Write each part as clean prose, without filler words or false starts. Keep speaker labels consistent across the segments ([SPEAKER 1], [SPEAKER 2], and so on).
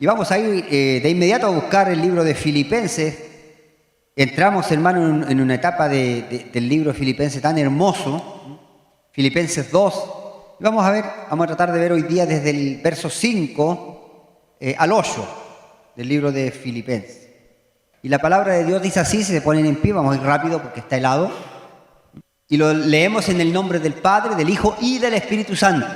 [SPEAKER 1] Y vamos a ir de inmediato a buscar el libro de Filipenses. Entramos, hermano, en una etapa del libro de Filipenses tan hermoso, Filipenses 2. Y vamos a tratar de ver hoy día desde el verso 5 al 8 del libro de Filipenses. Y la palabra de Dios dice así, si se ponen en pie, vamos a ir rápido porque está helado. Y lo leemos en el nombre del Padre, del Hijo y del Espíritu Santo.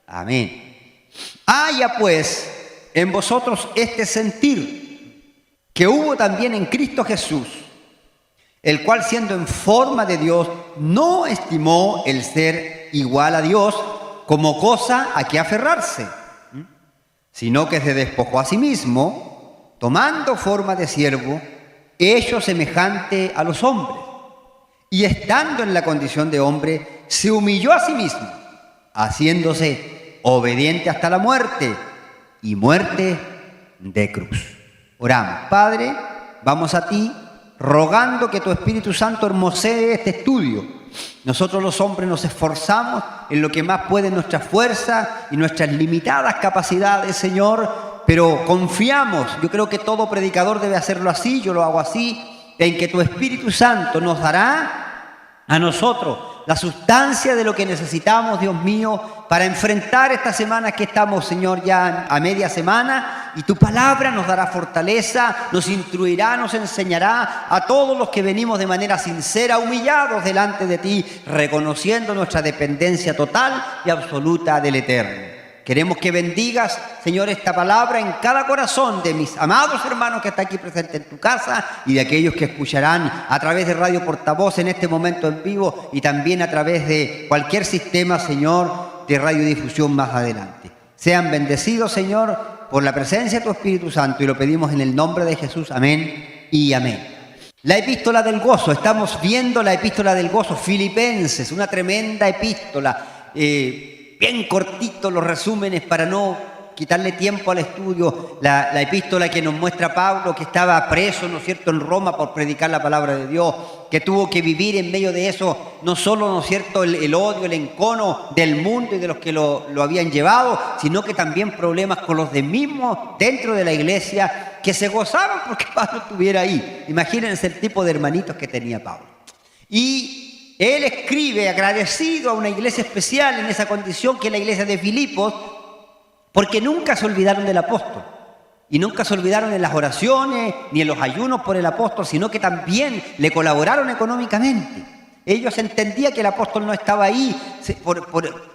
[SPEAKER 1] Amén. Haya pues en vosotros este sentir que hubo también en Cristo Jesús, el cual siendo en forma de Dios, no estimó el ser igual a Dios como cosa a que aferrarse, sino que se despojó a sí mismo, tomando forma de siervo, hecho semejante a los hombres, y estando en la condición de hombre, se humilló a sí mismo, haciéndose obediente hasta la muerte, y muerte de cruz. Oramos. Padre, vamos a ti rogando que tu Espíritu Santo hermosee este estudio. Nosotros los hombres nos esforzamos en lo que más puede nuestra fuerza y nuestras limitadas capacidades, Señor, pero confiamos, yo creo que todo predicador debe hacerlo así, yo lo hago así, en que tu Espíritu Santo nos dará a nosotros la sustancia de lo que necesitamos, Dios mío, para enfrentar esta semana que estamos, Señor, ya a media semana, y tu palabra nos dará fortaleza, nos instruirá, nos enseñará a todos los que venimos de manera sincera, humillados delante de ti, reconociendo nuestra dependencia total y absoluta del Eterno. Queremos que bendigas, Señor, esta palabra en cada corazón de mis amados hermanos que están aquí presentes en tu casa y de aquellos que escucharán a través de Radio Portavoz en este momento en vivo y también a través de cualquier sistema, Señor, de radiodifusión más adelante. Sean bendecidos, Señor, por la presencia de tu Espíritu Santo y lo pedimos en el nombre de Jesús. Amén y amén. La epístola del gozo. Estamos viendo la epístola del gozo, Filipenses, una tremenda epístola. Bien cortito los resúmenes para no quitarle tiempo al estudio, la epístola que nos muestra Pablo, que estaba preso, ¿no es cierto?, en Roma por predicar la palabra de Dios, que tuvo que vivir en medio de eso, no solo, ¿no es cierto?, el odio, el encono del mundo y de los que lo habían llevado, sino que también problemas con los de mismos dentro de la iglesia que se gozaban porque Pablo estuviera ahí. Imagínense el tipo de hermanitos que tenía Pablo. Y él escribe agradecido a una iglesia especial en esa condición que es la iglesia de Filipos, porque nunca se olvidaron del apóstol y nunca se olvidaron en las oraciones ni en los ayunos por el apóstol, sino que también le colaboraron económicamente. Ellos entendían que el apóstol no estaba ahí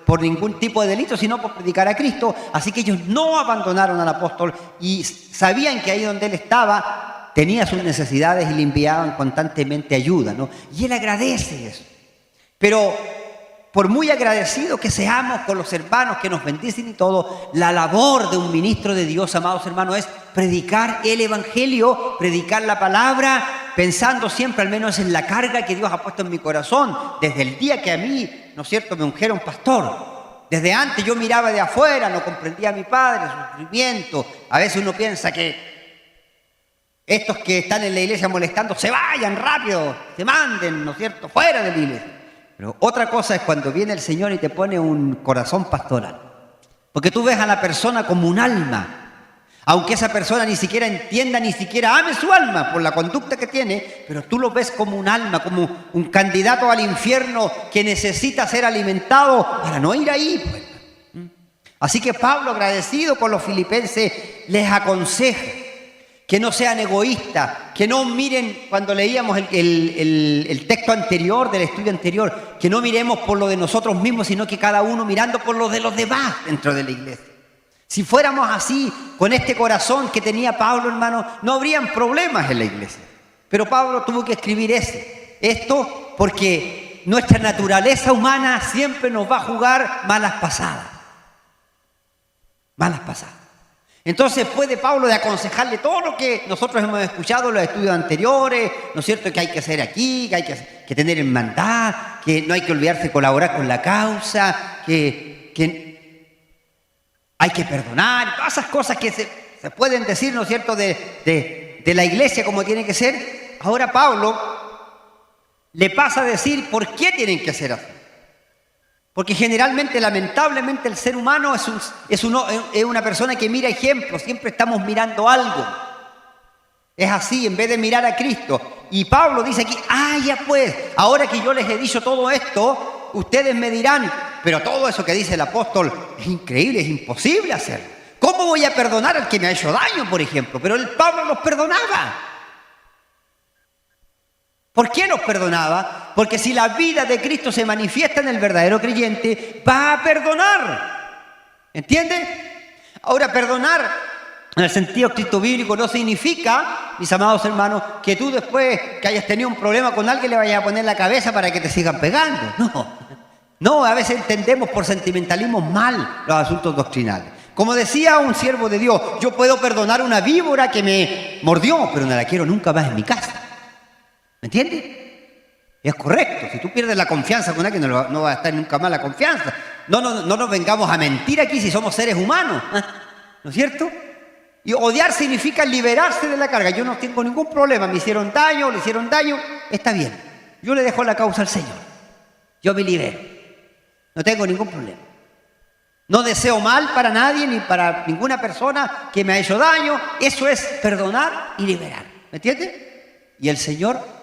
[SPEAKER 1] por ningún tipo de delito, sino por predicar a Cristo, así que ellos no abandonaron al apóstol y sabían que ahí donde él estaba tenía sus necesidades y le enviaban constantemente ayuda, ¿no? Y él agradece eso. Pero por muy agradecidos que seamos con los hermanos que nos bendicen y todo, la labor de un ministro de Dios, amados hermanos, es predicar el Evangelio, predicar la palabra, pensando siempre al menos en la carga que Dios ha puesto en mi corazón, desde el día que a mí, ¿no es cierto?, me ungieron pastor. Desde antes yo miraba de afuera, no comprendía a mi padre, su sufrimiento. A veces uno piensa que estos que están en la iglesia molestando se vayan rápido, se manden, ¿no es cierto?, fuera de la iglesia. Pero otra cosa es cuando viene el Señor y te pone un corazón pastoral. Porque tú ves a la persona como un alma. Aunque esa persona ni siquiera entienda, ni siquiera ame su alma por la conducta que tiene, pero tú lo ves como un alma, como un candidato al infierno que necesita ser alimentado para no ir ahí. Así que Pablo, agradecido con los filipenses, les aconseja que no sean egoístas, que no miren, cuando leíamos el texto anterior, del estudio anterior, que no miremos por lo de nosotros mismos, sino que cada uno mirando por lo de los demás dentro de la iglesia. Si fuéramos así, con este corazón que tenía Pablo, hermano, no habrían problemas en la iglesia. Pero Pablo tuvo que escribir esto porque nuestra naturaleza humana siempre nos va a jugar malas pasadas. Malas pasadas. Entonces puede Pablo de aconsejarle todo lo que nosotros hemos escuchado en los estudios anteriores, ¿no es cierto?, que hay que hacer aquí, que hay que tener hermandad, que no hay que olvidarse de colaborar con la causa, que hay que perdonar, todas esas cosas que se pueden decir, ¿no es cierto?, de la iglesia como tiene que ser. Ahora Pablo le pasa a decir por qué tienen que ser así. Porque generalmente, lamentablemente, el ser humano es una persona que mira ejemplos, siempre estamos mirando algo. Es así, en vez de mirar a Cristo. Y Pablo dice aquí, ya pues, ahora que yo les he dicho todo esto, ustedes me dirán, pero todo eso que dice el apóstol es increíble, es imposible hacerlo. ¿Cómo voy a perdonar al que me ha hecho daño, por ejemplo? Pero el Pablo los perdonaba. ¿Por qué los perdonaba? Porque si la vida de Cristo se manifiesta en el verdadero creyente, va a perdonar. ¿Entiende? Ahora, perdonar en el sentido estricto bíblico no significa, mis amados hermanos, que tú después que hayas tenido un problema con alguien le vayas a poner la cabeza para que te sigan pegando. No, a veces entendemos por sentimentalismo mal los asuntos doctrinales. Como decía un siervo de Dios, yo puedo perdonar una víbora que me mordió, pero no la quiero nunca más en mi casa. ¿Me entiendes? Es correcto. Si tú pierdes la confianza con alguien, no va a estar nunca más la confianza. No nos vengamos a mentir aquí si somos seres humanos. ¿No es cierto? Y odiar significa liberarse de la carga. Yo no tengo ningún problema. Me hicieron daño, le hicieron daño. Está bien. Yo le dejo la causa al Señor. Yo me libero. No tengo ningún problema. No deseo mal para nadie ni para ninguna persona que me ha hecho daño. Eso es perdonar y liberar. ¿Me entiendes? Y el Señor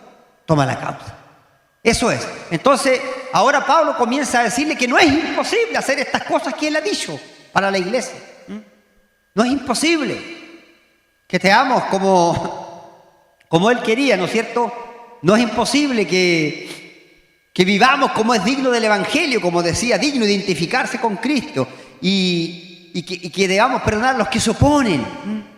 [SPEAKER 1] toma la causa. Eso es. Entonces, ahora Pablo comienza a decirle que no es imposible hacer estas cosas que él ha dicho para la iglesia. No es imposible que te amos como él quería, ¿no es cierto? No es imposible que vivamos como es digno del Evangelio, como decía, digno de identificarse con Cristo y que debamos perdonar a los que se oponen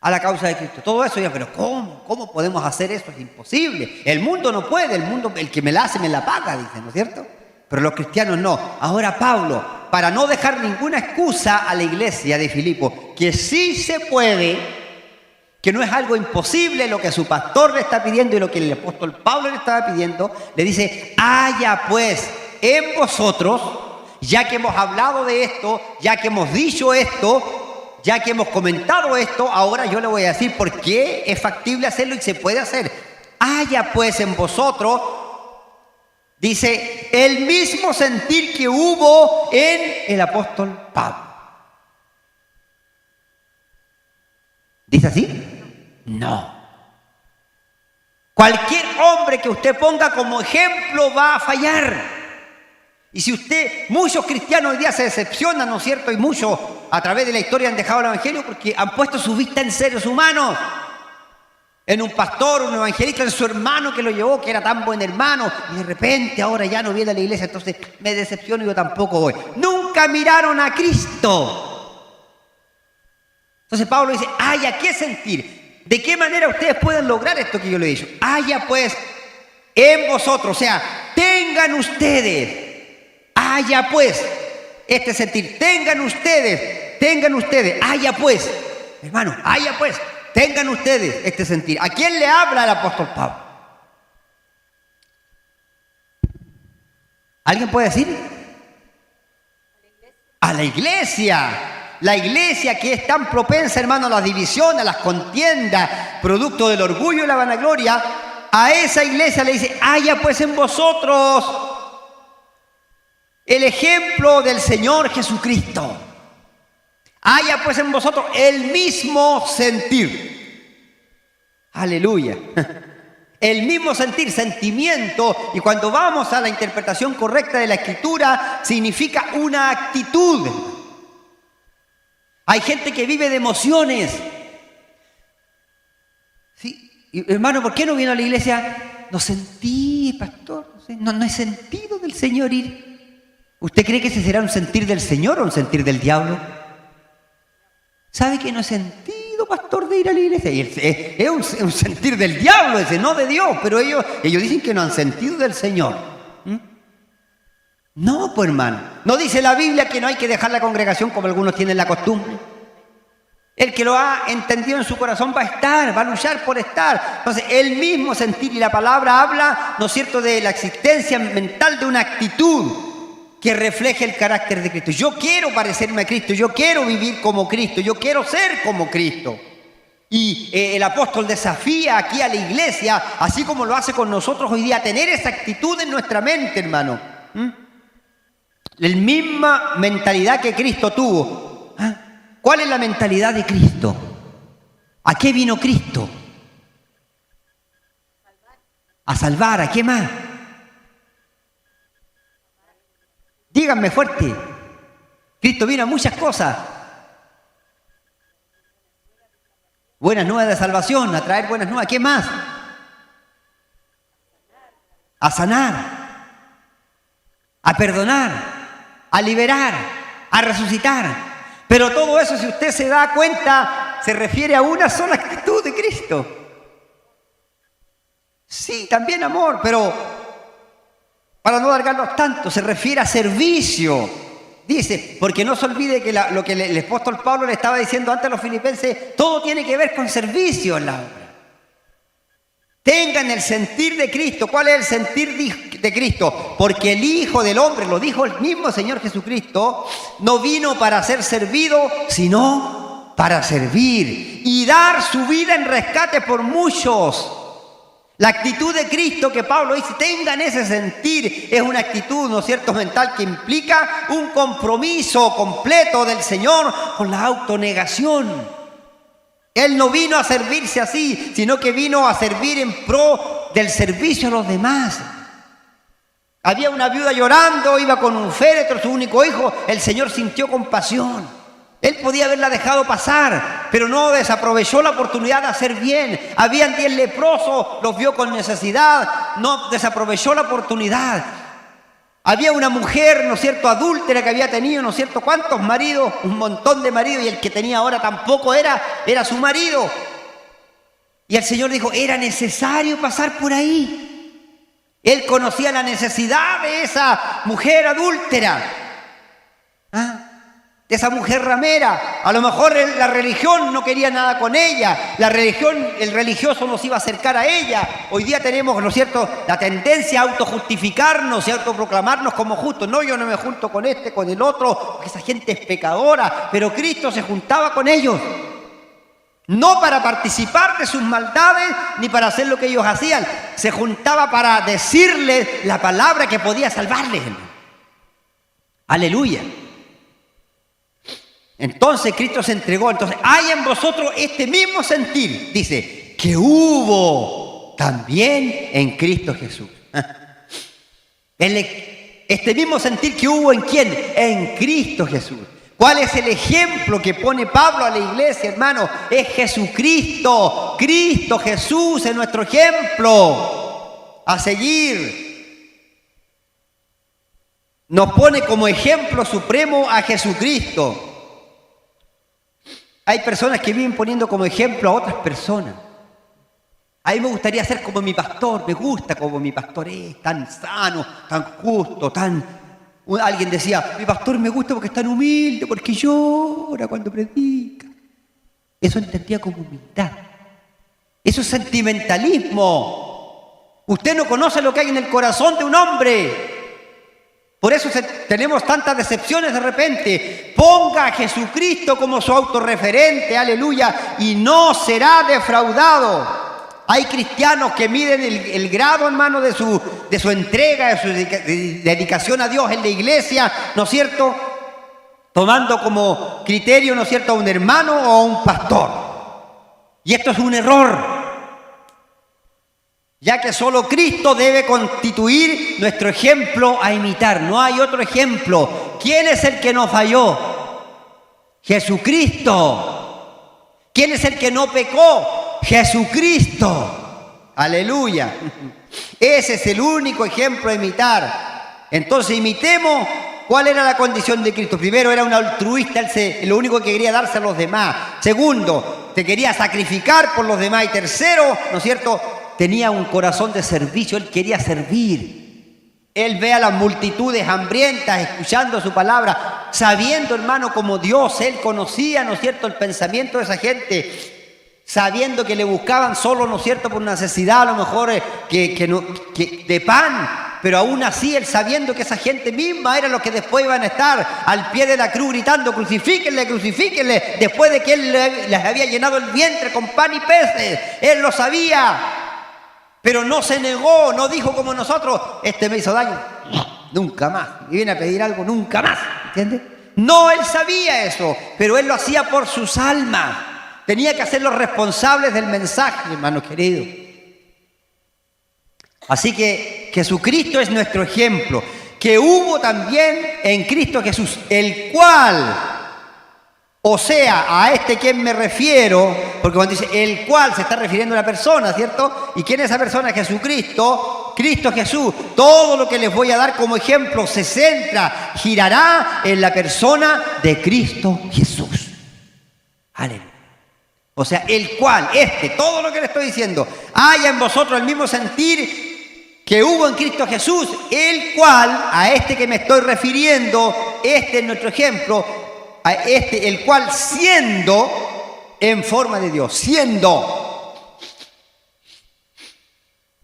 [SPEAKER 1] a la causa de Cristo. Todo eso, pero ¿cómo podemos hacer eso? Es imposible. El mundo no puede, el que me la hace me la paga, dice, ¿no es cierto? Pero los cristianos no. Ahora Pablo, para no dejar ninguna excusa a la iglesia de Filipo, que sí se puede, que no es algo imposible lo que su pastor le está pidiendo y lo que el apóstol Pablo le estaba pidiendo, le dice, haya pues en vosotros, ya que hemos hablado de esto, ya que hemos dicho esto, ya que hemos comentado esto, ahora yo le voy a decir por qué es factible hacerlo y se puede hacer. Haya pues en vosotros, dice, el mismo sentir que hubo en el apóstol Pablo. ¿Dice así? No. Cualquier hombre que usted ponga como ejemplo va a fallar. Y si muchos cristianos hoy día se decepcionan, ¿no es cierto? Y muchos a través de la historia han dejado el evangelio porque han puesto su vista en seres humanos. En un pastor, un evangelista, en su hermano que lo llevó, que era tan buen hermano, y de repente ahora ya no viene a la iglesia, entonces me decepciono y yo tampoco voy. Nunca miraron a Cristo. Entonces Pablo dice, haya qué sentir. ¿De qué manera ustedes pueden lograr esto que yo le he dicho? Haya pues en vosotros, o sea, tengan ustedes, haya pues este sentir, tengan ustedes, haya pues, hermano, haya pues. Tengan ustedes este sentir. ¿A quién le habla el apóstol Pablo? ¿Alguien puede decir? A la iglesia. La iglesia que es tan propensa, hermano, a las divisiones, a las contiendas, producto del orgullo y la vanagloria. A esa iglesia le dice, haya pues en vosotros el ejemplo del Señor Jesucristo. Haya pues en vosotros el mismo sentir. Aleluya. El mismo sentir, sentimiento. Y cuando vamos a la interpretación correcta de la Escritura, significa una actitud. Hay gente que vive de emociones. Sí, y, hermano, ¿por qué no vino a la iglesia? No sentí, pastor. No he sentido del Señor ir. ¿Usted cree que ese será un sentir del Señor o un sentir del diablo? ¿Sabe que no he sentido, pastor, de ir a la iglesia? Y es un sentir del diablo ese, no de Dios. Pero ellos dicen que no han sentido del Señor. No, pues hermano. No dice la Biblia que no hay que dejar la congregación como algunos tienen la costumbre. El que lo ha entendido en su corazón va a estar, va a luchar por estar. Entonces, el mismo sentir, y la palabra habla, ¿no es cierto?, de la existencia mental de una actitud que refleje el carácter de Cristo. Yo quiero parecerme a Cristo, yo quiero vivir como Cristo, yo quiero ser como Cristo. Y el apóstol desafía aquí a la iglesia, así como lo hace con nosotros hoy día, a tener esa actitud en nuestra mente, hermano. La misma mentalidad que Cristo tuvo. ¿Cuál es la mentalidad de Cristo? ¿A qué vino Cristo? A salvar. ¿A qué más? Díganme fuerte. Cristo vino a muchas cosas. Buenas nuevas de salvación, a traer buenas nuevas. ¿Qué más? A sanar, a perdonar, a liberar, a resucitar. Pero todo eso, si usted se da cuenta, se refiere a una sola actitud de Cristo. Sí, también amor, pero para no alargarnos tanto, se refiere a servicio. Dice, porque no se olvide que lo que el apóstol Pablo le estaba diciendo antes a los filipenses, todo tiene que ver con servicio en la obra. Tengan el sentir de Cristo. ¿Cuál es el sentir de Cristo? Porque el Hijo del Hombre, lo dijo el mismo Señor Jesucristo, no vino para ser servido, sino para servir y dar su vida en rescate por muchos. La actitud de Cristo que Pablo dice, tengan ese sentir, es una actitud, ¿no es cierto?, mental que implica un compromiso completo del Señor con la autonegación. Él no vino a servirse así, sino que vino a servir en pro del servicio a los demás. Había una viuda llorando, iba con un féretro, su único hijo, el Señor sintió compasión. Él podía haberla dejado pasar, pero no desaprovechó la oportunidad de hacer bien. Habían 10 leprosos, los vio con necesidad, no desaprovechó la oportunidad. Había una mujer, ¿no es cierto?, adúltera que había tenido, ¿no es cierto?, ¿cuántos maridos? Un montón de maridos, y el que tenía ahora tampoco era su marido. Y el Señor dijo, era necesario pasar por ahí. Él conocía la necesidad de esa mujer adúltera. De esa mujer ramera. A lo mejor la religión no quería nada con ella. El religioso nos iba a acercar a ella. Hoy día tenemos, ¿no es cierto?, la tendencia a autojustificarnos y a autoproclamarnos como justos. No, yo no me junto con este, con el otro, porque esa gente es pecadora. Pero Cristo se juntaba con ellos. No para participar de sus maldades, ni para hacer lo que ellos hacían. Se juntaba para decirles la palabra que podía salvarles. Aleluya. Entonces Cristo se entregó. Entonces hay en vosotros este mismo sentir, dice, que hubo también en Cristo Jesús. Este mismo sentir que hubo en ¿quién? En Cristo Jesús. ¿Cuál es el ejemplo que pone Pablo a la iglesia, hermano? Es Jesucristo. Cristo Jesús es nuestro ejemplo a seguir. Nos pone como ejemplo supremo a Jesucristo. Hay personas que viven poniendo como ejemplo a otras personas. A mí me gustaría ser como mi pastor, me gusta como mi pastor es, tan sano, tan justo, Alguien decía, mi pastor me gusta porque es tan humilde, porque llora cuando predica. Eso entendía como humildad. Eso es sentimentalismo. Usted no conoce lo que hay en el corazón de un hombre. Por eso tenemos tantas decepciones de repente. Ponga a Jesucristo como su autorreferente, aleluya, y no será defraudado. Hay cristianos que miden el grado, hermano, de su entrega, de su dedicación a Dios en la iglesia, ¿no es cierto?, tomando como criterio, ¿no es cierto?, a un hermano o a un pastor. Y esto es un error. Ya que solo Cristo debe constituir nuestro ejemplo a imitar. No hay otro ejemplo. ¿Quién es el que nos falló? Jesucristo. ¿Quién es el que no pecó? Jesucristo. Aleluya. Ese es el único ejemplo a imitar. Entonces imitemos. ¿Cuál era la condición de Cristo? Primero, era un altruista, él lo único que quería darse a los demás. Segundo, se quería sacrificar por los demás. Y tercero, ¿no es cierto?, tenía un corazón de servicio, él quería servir. Él ve a las multitudes hambrientas, escuchando su palabra, sabiendo, hermano, como Dios, él conocía, ¿no es cierto?, el pensamiento de esa gente, sabiendo que le buscaban solo, ¿no es cierto?, por necesidad, a lo mejor de pan, pero aún así él sabiendo que esa gente misma era los que después iban a estar al pie de la cruz gritando, crucifíquenle, crucifíquenle, después de que él les había llenado el vientre con pan y peces. Él lo sabía. Pero no se negó, no dijo como nosotros, este me hizo daño, nunca más. Y viene a pedir algo, nunca más, ¿entiendes? No, él sabía eso, pero él lo hacía por sus almas. Tenía que hacerlos responsables del mensaje, hermano querido. Así que Jesucristo es nuestro ejemplo, que hubo también en Cristo Jesús, el cual, o sea, a quien me refiero, porque cuando dice el cual se está refiriendo a una persona, ¿cierto? ¿Y quién es esa persona? Jesucristo, Cristo Jesús. Todo lo que les voy a dar como ejemplo se centra, girará en la persona de Cristo Jesús. Aleluya. O sea, el cual, todo lo que le estoy diciendo, haya en vosotros el mismo sentir que hubo en Cristo Jesús, el cual, a que me estoy refiriendo, es nuestro ejemplo, el cual siendo en forma de Dios, siendo.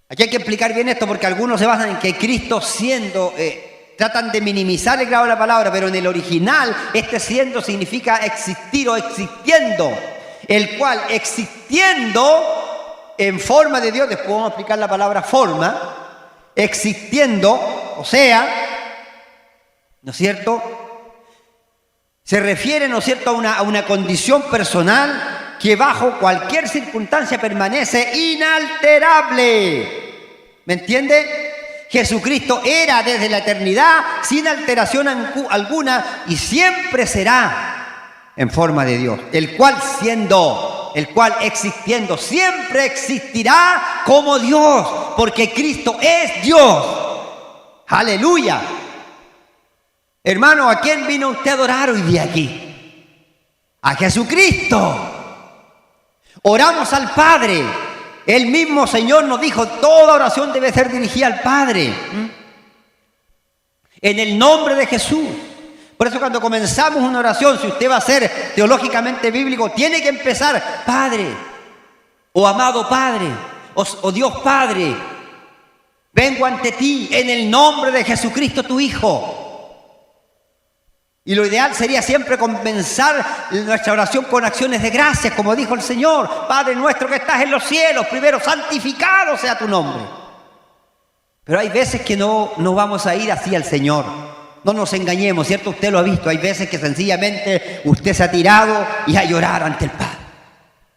[SPEAKER 1] Aquí hay que explicar bien esto porque algunos se basan en que Cristo siendo, tratan de minimizar el grado de la palabra, pero en el original siendo significa existir o existiendo. El cual existiendo en forma de Dios, después vamos a explicar la palabra forma, existiendo, o sea, ¿no es cierto?, se refiere, ¿no es cierto?, a una condición personal que bajo cualquier circunstancia permanece inalterable. ¿Me entiende? Jesucristo era desde la eternidad sin alteración alguna y siempre será en forma de Dios, el cual existiendo, siempre existirá como Dios, porque Cristo es Dios. ¡Aleluya! Hermano, ¿a quién vino usted a adorar hoy día aquí? A Jesucristo. Oramos al Padre. El mismo Señor nos dijo, toda oración debe ser dirigida al Padre. En el nombre de Jesús. Por eso cuando comenzamos una oración, si usted va a ser teológicamente bíblico, tiene que empezar, Padre, o amado Padre, o Dios Padre, vengo ante ti en el nombre de Jesucristo tu Hijo. Y lo ideal sería siempre comenzar nuestra oración con acciones de gracias, como dijo el Señor, Padre nuestro que estás en los cielos, primero santificado sea tu nombre. Pero hay veces que no vamos a ir así al Señor. No nos engañemos, ¿cierto? Usted lo ha visto. Hay veces que sencillamente usted se ha tirado y a llorar ante el Padre.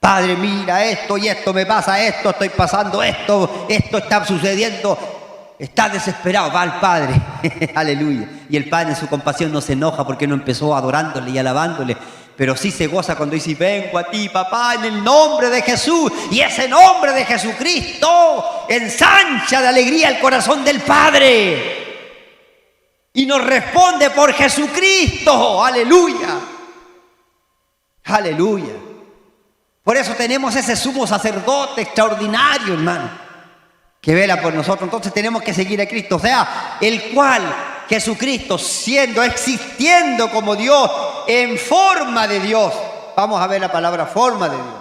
[SPEAKER 1] Padre, mira esto y esto me pasa, esto estoy pasando, esto está sucediendo. Está desesperado, va al Padre. Aleluya. Y el Padre en su compasión no se enoja porque no empezó adorándole y alabándole. Pero sí se goza cuando dice, vengo a ti, papá, en el nombre de Jesús. Y ese nombre de Jesucristo ensancha de alegría el corazón del Padre. Y nos responde por Jesucristo. Aleluya. Aleluya. Por eso tenemos ese sumo sacerdote extraordinario, hermano, que vela por nosotros. Entonces tenemos que seguir a Cristo. O sea, el cual Jesucristo existiendo como Dios, en forma de Dios. Vamos a ver la palabra forma de Dios.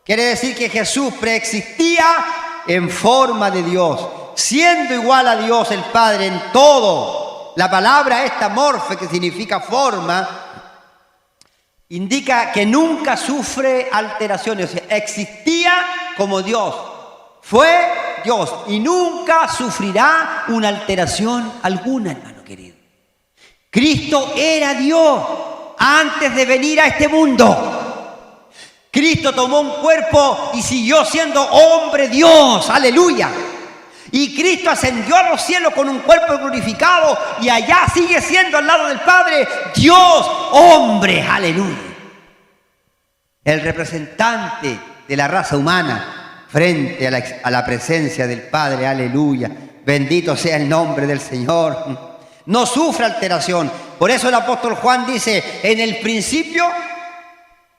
[SPEAKER 1] Quiere decir que Jesús preexistía en forma de Dios, siendo igual a Dios el Padre en todo. La palabra esta morfe, que significa forma, indica que nunca sufre alteraciones. O sea, existía como Dios, fue Dios y nunca sufrirá una alteración alguna, hermano querido. Cristo era Dios antes de venir a este mundo. Cristo tomó un cuerpo y siguió siendo hombre Dios. Aleluya. Y Cristo ascendió a los cielos con un cuerpo glorificado y allá sigue siendo al lado del Padre Dios, hombre, aleluya. El representante de la raza humana frente a la presencia del Padre, aleluya. Bendito sea el nombre del Señor. No sufre alteración. Por eso el apóstol Juan dice, en el principio,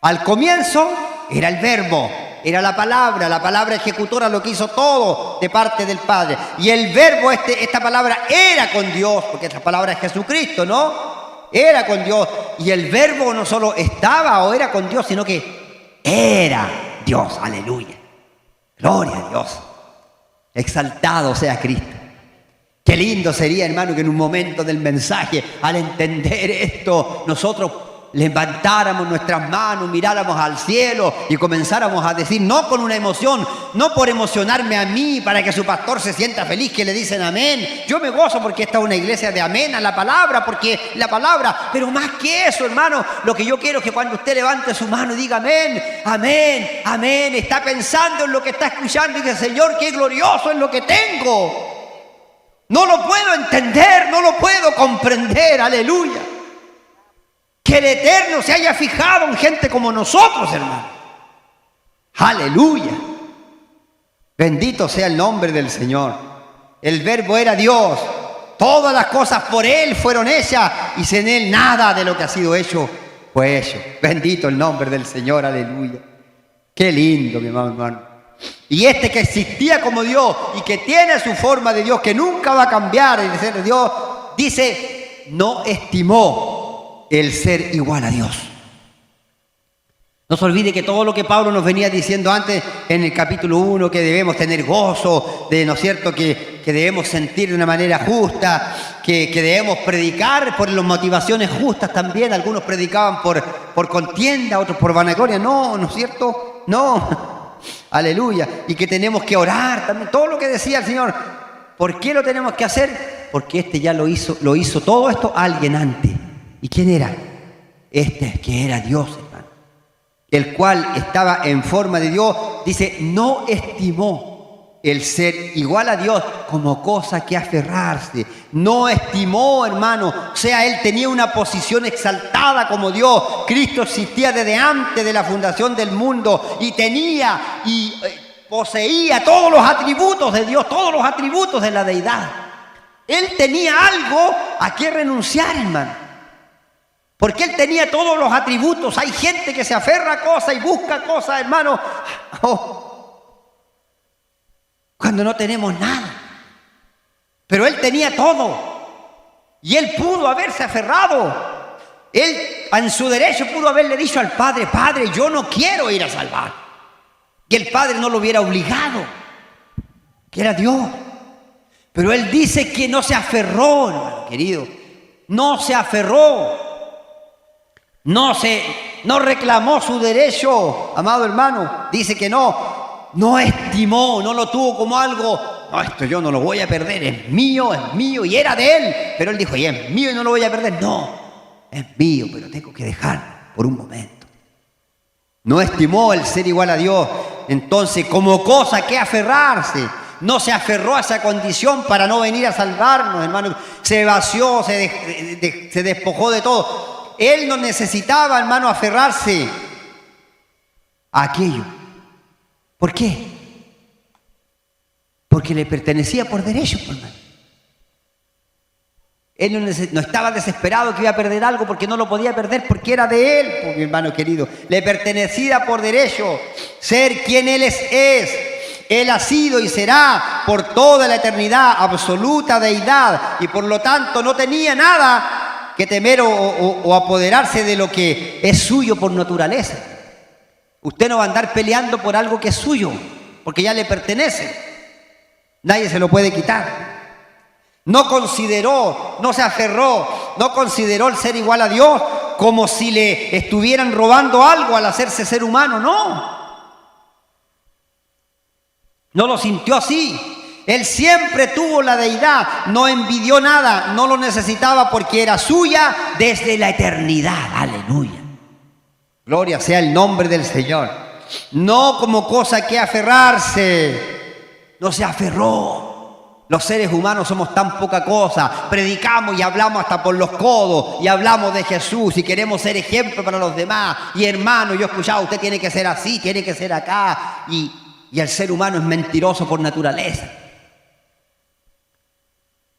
[SPEAKER 1] al comienzo, era el verbo. Era la palabra ejecutora, lo que hizo todo de parte del Padre. Y el verbo, esta palabra era con Dios, porque esta palabra es Jesucristo, ¿no? Era con Dios. Y el verbo no solo estaba o era con Dios, sino que era Dios. Aleluya. Gloria a Dios. Exaltado sea Cristo. Qué lindo sería, hermano, que en un momento del mensaje, al entender esto, nosotros levantáramos nuestras manos, miráramos al cielo y comenzáramos a decir, no con una emoción, no por emocionarme a mí para que su pastor se sienta feliz que le dicen amén. Yo me gozo porque esta es una iglesia de amén a la palabra, porque la palabra, pero más que eso, hermano, lo que yo quiero es que cuando usted levante su mano y diga amén, amén, amén, está pensando en lo que está escuchando y dice, Señor, qué glorioso es lo que tengo. No lo puedo entender, no lo puedo comprender, aleluya. Que el Eterno se haya fijado en gente como nosotros, hermano. Aleluya. Bendito sea el nombre del Señor. El Verbo era Dios. Todas las cosas por Él fueron hechas y sin Él nada de lo que ha sido hecho fue hecho. Bendito el nombre del Señor, aleluya. Qué lindo, mi hermano. Y este que existía como Dios y que tiene su forma de Dios, que nunca va a cambiar de ser Dios, dice, no estimó el ser igual a Dios. No se olvide que todo lo que Pablo nos venía diciendo antes en el capítulo 1, que debemos tener gozo, ¿no es cierto? Que debemos sentir de una manera justa, que debemos predicar por las motivaciones justas también. Algunos predicaban por contienda, otros por vanagloria. No, ¿no es cierto? No. Aleluya. Y que tenemos que orar también. Todo lo que decía el Señor. ¿Por qué lo tenemos que hacer? Porque este ya lo hizo todo esto alguien antes. ¿Y quién era? Este que era Dios, hermano. El cual estaba en forma de Dios, dice, no estimó el ser igual a Dios como cosa que aferrarse. No estimó, hermano. O sea, él tenía una posición exaltada como Dios. Cristo existía desde antes de la fundación del mundo y tenía y poseía todos los atributos de Dios, todos los atributos de la deidad. Él tenía algo a qué renunciar, hermano. Porque él tenía todos los atributos. Hay gente que se aferra a cosas y busca cosas, hermano. Cuando no tenemos nada. Pero él tenía todo. Y él pudo haberse aferrado. Él en su derecho pudo haberle dicho al Padre, Padre, yo no quiero ir a salvar. Y el Padre no lo hubiera obligado. Que era Dios. Pero él dice que no se aferró, hermano querido. No se aferró. No reclamó su derecho, amado hermano. Dice que no estimó, no lo tuvo como algo. No, esto yo no lo voy a perder, es mío y era de él. Pero él dijo, y es mío y no lo voy a perder. No, es mío, pero tengo que dejar por un momento. No estimó el ser igual a Dios. Entonces, como cosa que aferrarse, no se aferró a esa condición para no venir a salvarnos, hermano. Se vació, se despojó de todo. Él no necesitaba, hermano, aferrarse a aquello. ¿Por qué? Porque le pertenecía por derecho, hermano. Él no estaba desesperado que iba a perder algo porque no lo podía perder porque era de él, pues, mi hermano querido. Le pertenecía por derecho ser quien él es. Él ha sido y será por toda la eternidad absoluta deidad y por lo tanto no tenía nada que temer o apoderarse de lo que es suyo por naturaleza. Usted no va a andar peleando por algo que es suyo, porque ya le pertenece. Nadie se lo puede quitar. No consideró, no se aferró, no consideró el ser igual a Dios como si le estuvieran robando algo al hacerse ser humano. No lo sintió así. Él siempre tuvo la deidad, no envidió nada, no lo necesitaba porque era suya desde la eternidad. Aleluya. Gloria sea el nombre del Señor. No como cosa que aferrarse. No se aferró. Los seres humanos somos tan poca cosa. Predicamos y hablamos hasta por los codos y hablamos de Jesús y queremos ser ejemplo para los demás. Y hermano, yo he escuchado, usted tiene que ser así, tiene que ser acá. Y el ser humano es mentiroso por naturaleza.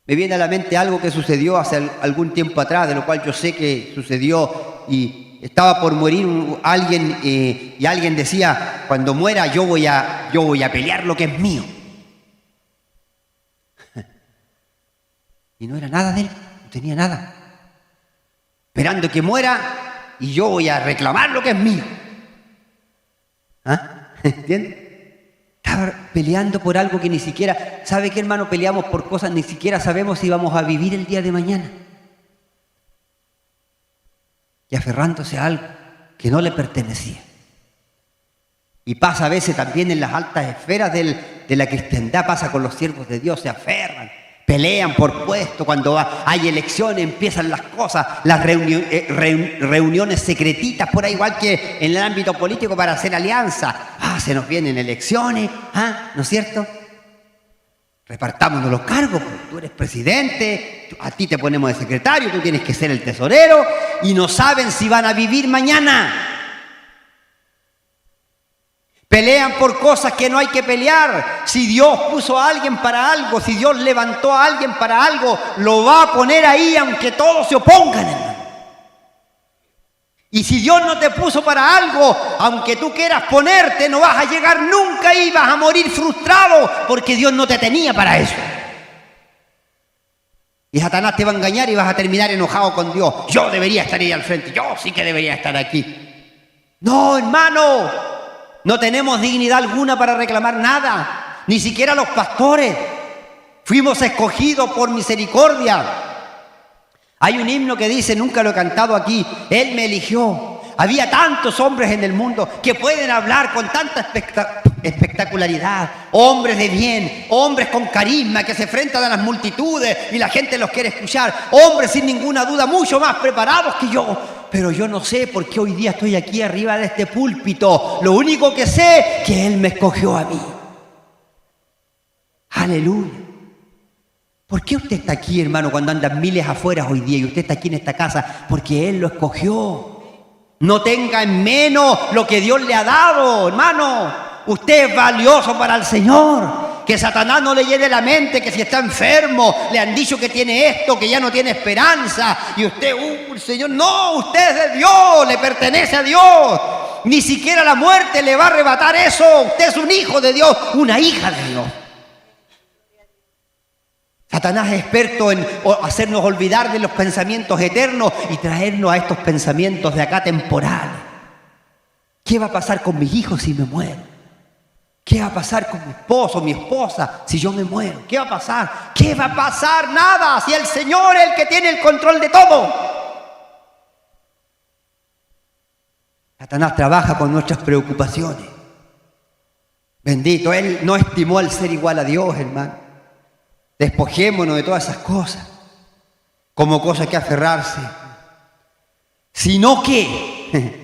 [SPEAKER 1] Me viene a la mente algo que sucedió hace algún tiempo atrás, de lo cual yo sé que sucedió y estaba por morir alguien y alguien decía, cuando muera yo voy a pelear lo que es mío. Y no era nada de él, no tenía nada. Esperando que muera y yo voy a reclamar lo que es mío. ¿Entiendes? Estaba peleando por algo que ni siquiera, ¿sabe qué, hermano? Peleamos por cosas, ni siquiera sabemos si vamos a vivir el día de mañana. y aferrándose a algo que no le pertenecía. Y pasa a veces también en las altas esferas de la cristiandad, pasa con los siervos de Dios, se aferran, pelean por puesto, cuando hay elecciones empiezan las cosas, las reuniones secretitas por ahí, igual que en el ámbito político para hacer alianza. Se nos vienen elecciones, ¿no es cierto? Repartámonos los cargos, tú eres presidente, a ti te ponemos de secretario, tú tienes que ser el tesorero, y no saben si van a vivir mañana. Pelean por cosas que no hay que pelear. Si Dios puso a alguien para algo, si Dios levantó a alguien para algo, lo va a poner ahí aunque todos se opongan, hermano. Y si Dios no te puso para algo, aunque tú quieras ponerte, no vas a llegar nunca y vas a morir frustrado porque Dios no te tenía para eso. Y Satanás te va a engañar y vas a terminar enojado con Dios. Yo debería estar ahí al frente, yo sí que debería estar aquí. No, hermano, no tenemos dignidad alguna para reclamar nada, ni siquiera los pastores. Fuimos escogidos por misericordia. Hay un himno que dice, nunca lo he cantado aquí, Él me eligió. Había tantos hombres en el mundo que pueden hablar con tanta espectacularidad, hombres de bien, hombres con carisma que se enfrentan a las multitudes y la gente los quiere escuchar, hombres sin ninguna duda mucho más preparados que yo. Pero yo no sé por qué hoy día estoy aquí arriba de este púlpito. Lo único que sé es que Él me escogió a mí. Aleluya. ¿Por qué usted está aquí, hermano, cuando andan miles afuera hoy día y usted está aquí en esta casa? Porque Él lo escogió. No tenga en menos lo que Dios le ha dado, hermano. Usted es valioso para el Señor. Que Satanás no le llene la mente que si está enfermo, le han dicho que tiene esto, que ya no tiene esperanza. Y usted, el Señor, no, usted es de Dios, le pertenece a Dios. Ni siquiera la muerte le va a arrebatar eso. Usted es un hijo de Dios, una hija de Dios. Satanás es experto en hacernos olvidar de los pensamientos eternos y traernos a estos pensamientos de acá temporales. ¿Qué va a pasar con mis hijos si me muero? ¿Qué va a pasar con mi esposo, mi esposa, si yo me muero? ¿Qué va a pasar? ¿Qué va a pasar? Nada, si el Señor es el que tiene el control de todo. Satanás trabaja con nuestras preocupaciones. Bendito, Él no estimó el ser igual a Dios, hermano. Despojémonos de todas esas cosas, como cosas que aferrarse. Sino que,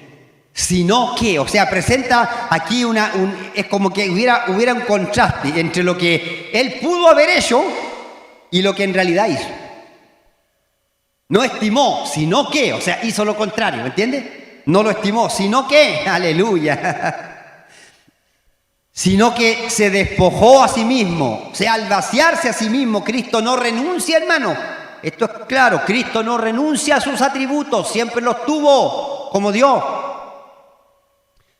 [SPEAKER 1] o sea, presenta aquí es como que hubiera un contraste entre lo que Él pudo haber hecho y lo que en realidad hizo. No estimó, sino que, o sea, hizo lo contrario, ¿me entiende? No lo estimó, sino que, aleluya. Sino que se despojó a sí mismo. O sea, al vaciarse a sí mismo, Cristo no renuncia, hermano. Esto es claro, Cristo no renuncia a sus atributos, siempre los tuvo como Dios.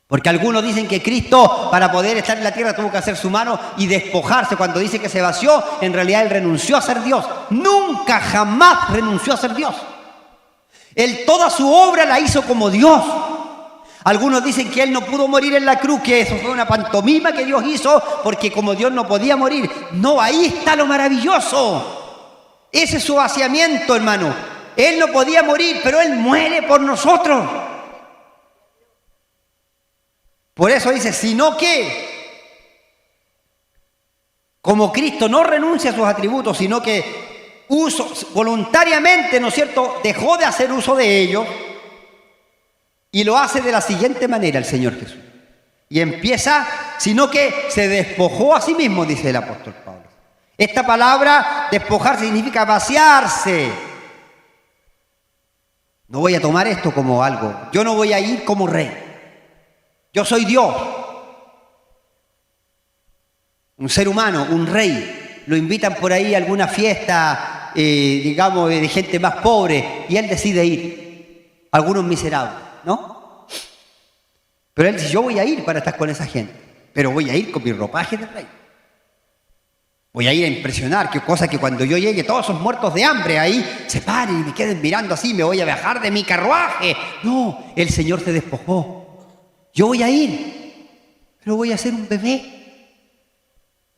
[SPEAKER 1] Porque algunos dicen que Cristo, para poder estar en la tierra, tuvo que hacerse humano y despojarse. Cuando dice que se vació, en realidad Él renunció a ser Dios. Nunca, jamás renunció a ser Dios. Él toda su obra la hizo como Dios. Algunos dicen que Él no pudo morir en la cruz, que eso fue una pantomima que Dios hizo, porque como Dios no podía morir. No, ahí está lo maravilloso. Ese es su vaciamiento, hermano. Él no podía morir, pero Él muere por nosotros. Por eso dice, sino que, como Cristo no renuncia a sus atributos, sino que voluntariamente, ¿no es cierto?, dejó de hacer uso de ellos. Y lo hace de la siguiente manera el Señor Jesús. Y empieza, sino que se despojó a sí mismo, dice el apóstol Pablo. Esta palabra, despojar, significa vaciarse. No voy a tomar esto como algo. Yo no voy a ir como rey. Yo soy Dios. Un ser humano, un rey. Lo invitan por ahí a alguna fiesta, digamos, de gente más pobre. Y él decide ir. Algunos miserables. ¿No? Pero Él dice, yo voy a ir para estar con esa gente, pero voy a ir con mi ropaje de rey. Voy a ir a impresionar, qué cosa que cuando yo llegue todos esos muertos de hambre ahí se paren y me queden mirando así, me voy a bajar de mi carruaje. No, el Señor se despojó. Yo voy a ir, pero voy a ser un bebé.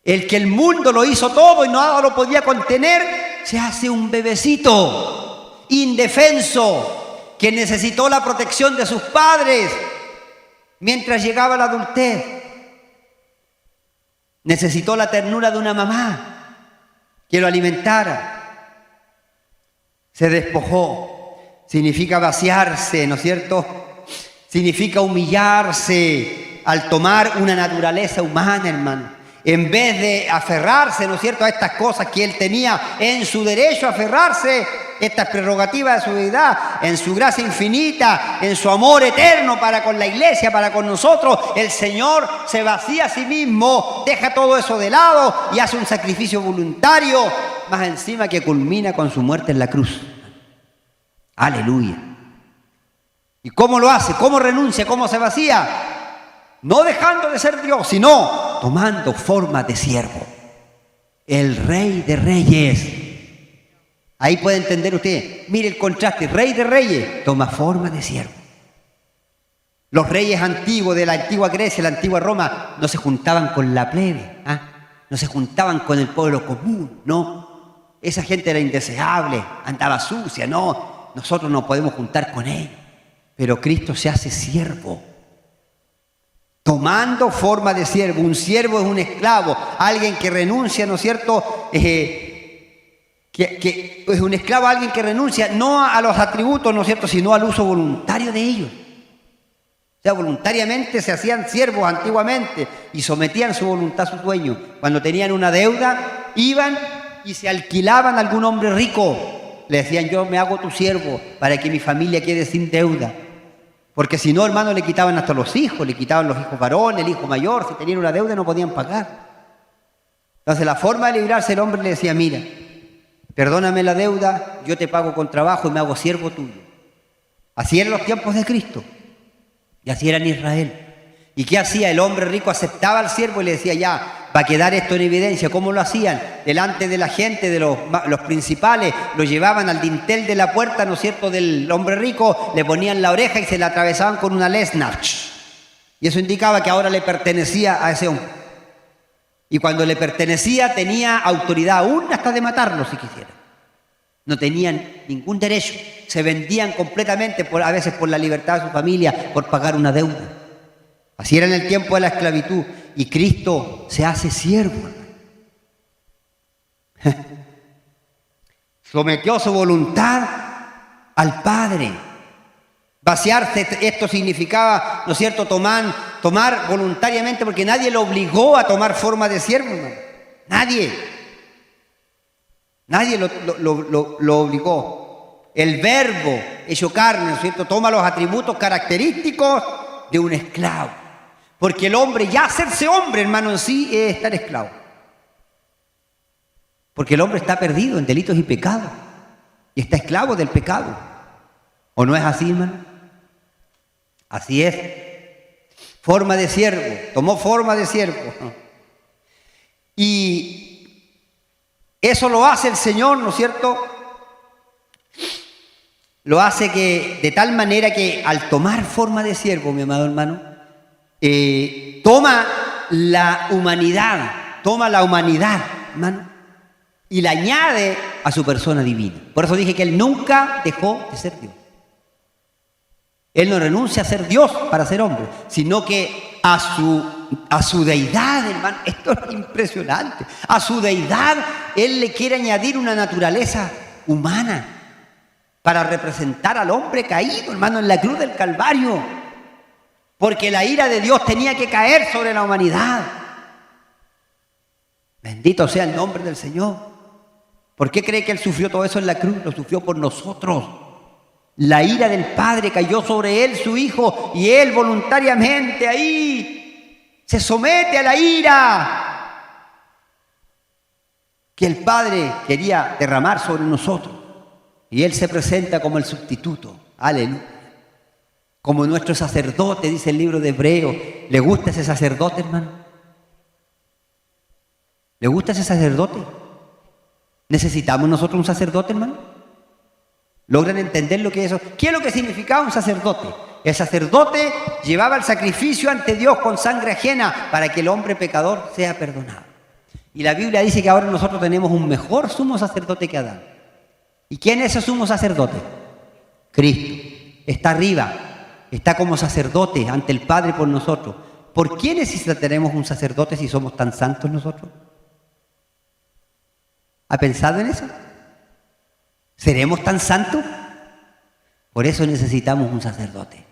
[SPEAKER 1] El que el mundo lo hizo todo y nada lo podía contener, se hace un bebecito, indefenso, quien necesitó la protección de sus padres mientras llegaba la adultez. Necesitó la ternura de una mamá que lo alimentara. Se despojó. Significa vaciarse, ¿no es cierto? Significa humillarse al tomar una naturaleza humana, hermano. En vez de aferrarse, ¿no es cierto?, a estas cosas que él tenía en su derecho a aferrarse, estas prerrogativas de su deidad, en su gracia infinita, en su amor eterno para con la iglesia, para con nosotros, el Señor se vacía a sí mismo, deja todo eso de lado y hace un sacrificio voluntario, más encima que culmina con su muerte en la cruz. Aleluya. ¿Y cómo lo hace? ¿Cómo renuncia? ¿Cómo se vacía? No dejando de ser Dios, sino tomando forma de siervo. El Rey de Reyes. Ahí puede entender usted. Mire el contraste. Rey de Reyes toma forma de siervo. Los reyes antiguos de la antigua Grecia, la antigua Roma, no se juntaban con la plebe. No se juntaban con el pueblo común. No. Esa gente era indeseable, andaba sucia. No. Nosotros no podemos juntar con ellos. Pero Cristo se hace siervo. Tomando forma de siervo. Un siervo es un esclavo, alguien que renuncia, ¿no es cierto? Que es un esclavo, alguien que renuncia no a los atributos, ¿no es cierto?, sino al uso voluntario de ellos. O sea, voluntariamente se hacían siervos antiguamente y sometían su voluntad a su dueño. Cuando tenían una deuda, iban y se alquilaban a algún hombre rico. Le decían, yo me hago tu siervo para que mi familia quede sin deuda. Porque si no, hermano, le quitaban hasta los hijos, le quitaban los hijos varones, el hijo mayor. Si tenían una deuda no podían pagar. Entonces la forma de librarse, el hombre le decía, mira, perdóname la deuda, yo te pago con trabajo y me hago siervo tuyo. Así eran los tiempos de Cristo. Y así era en Israel. ¿Y qué hacía? El hombre rico aceptaba al siervo y le decía, ya, va a quedar esto en evidencia. ¿Cómo lo hacían? Delante de la gente, de los principales, lo llevaban al dintel de la puerta, ¿no es cierto?, del hombre rico, le ponían la oreja y se la atravesaban con una lesna. Y eso indicaba que ahora le pertenecía a ese hombre. Y cuando le pertenecía tenía autoridad aún hasta de matarlo si quisiera. No tenían ningún derecho. Se vendían completamente, a veces por la libertad de su familia, por pagar una deuda. Así era en el tiempo de la esclavitud. Y Cristo se hace siervo. Sometió su voluntad al Padre. Vaciarse, esto significaba, ¿no es cierto?, tomar voluntariamente, porque nadie lo obligó a tomar forma de siervo, ¿no? Nadie lo obligó. El verbo hecho carne, ¿no es cierto?, toma los atributos característicos de un esclavo. Porque el hombre, ya hacerse hombre, hermano, en sí es estar esclavo. Porque el hombre está perdido en delitos y pecados. Y está esclavo del pecado. ¿O no es así, hermano? Así es. Forma de siervo. Tomó forma de siervo. Y eso lo hace el Señor, ¿no es cierto? Lo hace que de tal manera que al tomar forma de siervo, mi amado hermano, toma la humanidad, hermano, y la añade a su persona divina. Por eso dije que Él nunca dejó de ser Dios. Él no renuncia a ser Dios para ser hombre, sino que a su deidad, hermano, esto es impresionante, a su deidad Él le quiere añadir una naturaleza humana para representar al hombre caído, hermano, en la cruz del Calvario. Porque la ira de Dios tenía que caer sobre la humanidad. Bendito sea el nombre del Señor. ¿Por qué cree que Él sufrió todo eso en la cruz? Lo sufrió por nosotros. La ira del Padre cayó sobre Él, su Hijo, y Él voluntariamente ahí se somete a la ira que el Padre quería derramar sobre nosotros. Y Él se presenta como el sustituto. Aleluya. Como nuestro sacerdote, dice el libro de Hebreos. ¿Le gusta ese sacerdote, hermano? ¿Le gusta ese sacerdote? ¿Necesitamos nosotros un sacerdote, hermano? ¿Logran entender lo que es eso? ¿Qué es lo que significaba un sacerdote? El sacerdote llevaba el sacrificio ante Dios con sangre ajena para que el hombre pecador sea perdonado. Y la Biblia dice que ahora nosotros tenemos un mejor sumo sacerdote que Adán. ¿Y quién es ese sumo sacerdote? Cristo. está arriba, está como sacerdote ante el Padre por nosotros. ¿Por qué necesitaremos un sacerdote si somos tan santos nosotros? ¿Ha pensado en eso? ¿Seremos tan santos? Por eso necesitamos un sacerdote.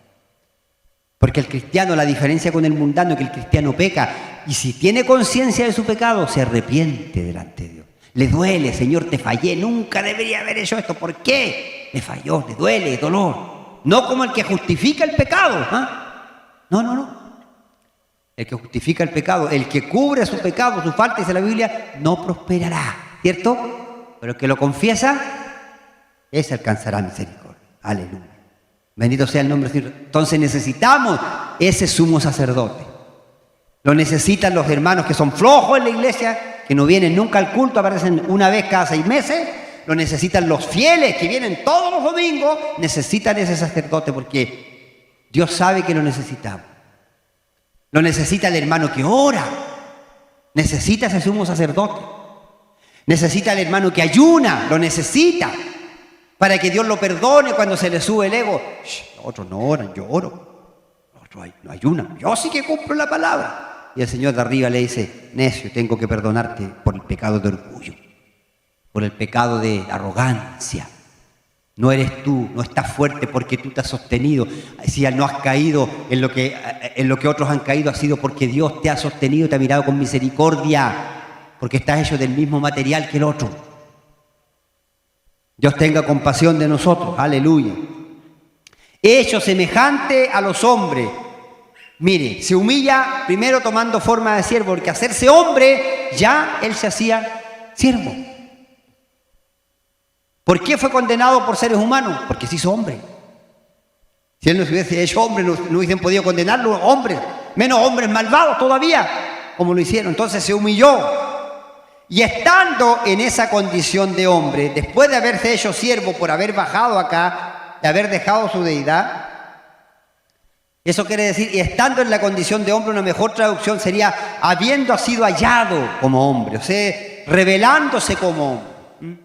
[SPEAKER 1] Porque el cristiano, la diferencia con el mundano es que el cristiano peca y si tiene conciencia de su pecado, se arrepiente delante de Dios. Le duele, Señor, te fallé, nunca debería haber hecho esto. ¿Por qué? Le falló, le duele, es dolor. No como el que justifica el pecado. No. El que justifica el pecado, el que cubre su pecado, su falta, dice la Biblia, no prosperará, ¿cierto? Pero el que lo confiesa, ese alcanzará misericordia. Aleluya. Bendito sea el nombre del Señor. Entonces necesitamos ese sumo sacerdote. Lo necesitan los hermanos que son flojos en la iglesia, que no vienen nunca al culto, aparecen una vez cada 6 meses. Lo necesitan los fieles que vienen todos los domingos. Necesitan ese sacerdote porque Dios sabe que lo necesitamos. Lo necesita el hermano que ora. Necesita ese sumo sacerdote. Necesita el hermano que ayuna. Lo necesita. Para que Dios lo perdone cuando se le sube el ego. Los otros no oran, yo oro. Los otros no ayunan. Yo sí que cumplo la palabra. Y el Señor de arriba le dice, necio, tengo que perdonarte por el pecado de orgullo, por el pecado de arrogancia. No eres tú, no estás fuerte porque tú te has sostenido. Si no has caído en lo que otros han caído, ha sido porque Dios te ha sostenido, te ha mirado con misericordia, porque estás hecho del mismo material que el otro. Dios tenga compasión de nosotros, aleluya. Hecho semejante a los hombres. Mire, se humilla primero tomando forma de siervo, porque hacerse hombre, ya él se hacía siervo. ¿Por qué fue condenado por seres humanos? Porque se hizo hombre. Si él no se hubiese hecho hombre, no hubiesen podido condenarlo, hombres, menos hombres malvados todavía, como lo hicieron. Entonces se humilló. Y estando en esa condición de hombre, después de haberse hecho siervo por haber bajado acá, de haber dejado su deidad, eso quiere decir, y estando en la condición de hombre, una mejor traducción sería habiendo sido hallado como hombre, o sea, revelándose como hombre,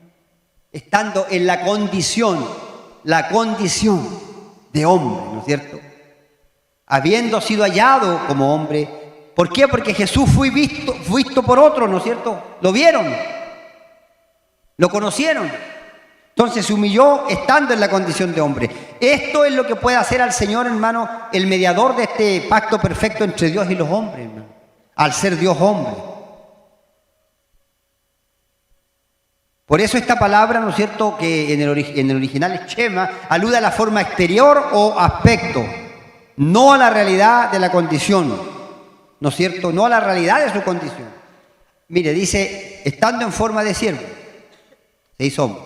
[SPEAKER 1] estando en la condición de hombre, ¿no es cierto? Habiendo sido hallado como hombre. ¿Por qué? Porque Jesús fue visto por otros, ¿no es cierto? Lo vieron, lo conocieron. Entonces se humilló estando en la condición de hombre. Esto es lo que puede hacer al Señor, hermano, el mediador de este pacto perfecto entre Dios y los hombres, hermano, al ser Dios hombre. Por eso esta palabra, ¿no es cierto?, que en el original es Shema, alude a la forma exterior o aspecto, no a la realidad de la condición, ¿no es cierto?, no a la realidad de su condición. Mire, dice, estando en forma de siervo, se hizo hombre.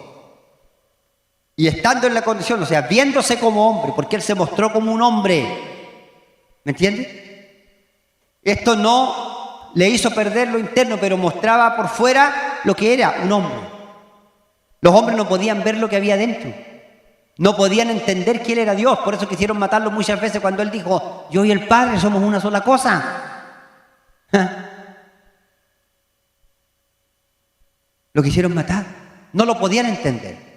[SPEAKER 1] Y estando en la condición, o sea, viéndose como hombre, porque él se mostró como un hombre. ¿Me entiende? Esto no le hizo perder lo interno, pero mostraba por fuera lo que era un hombre. Los hombres no podían ver lo que había dentro. No podían entender quién era Dios. Por eso quisieron matarlo muchas veces cuando él dijo, yo y el Padre somos una sola cosa. Lo quisieron matar. No lo podían entender.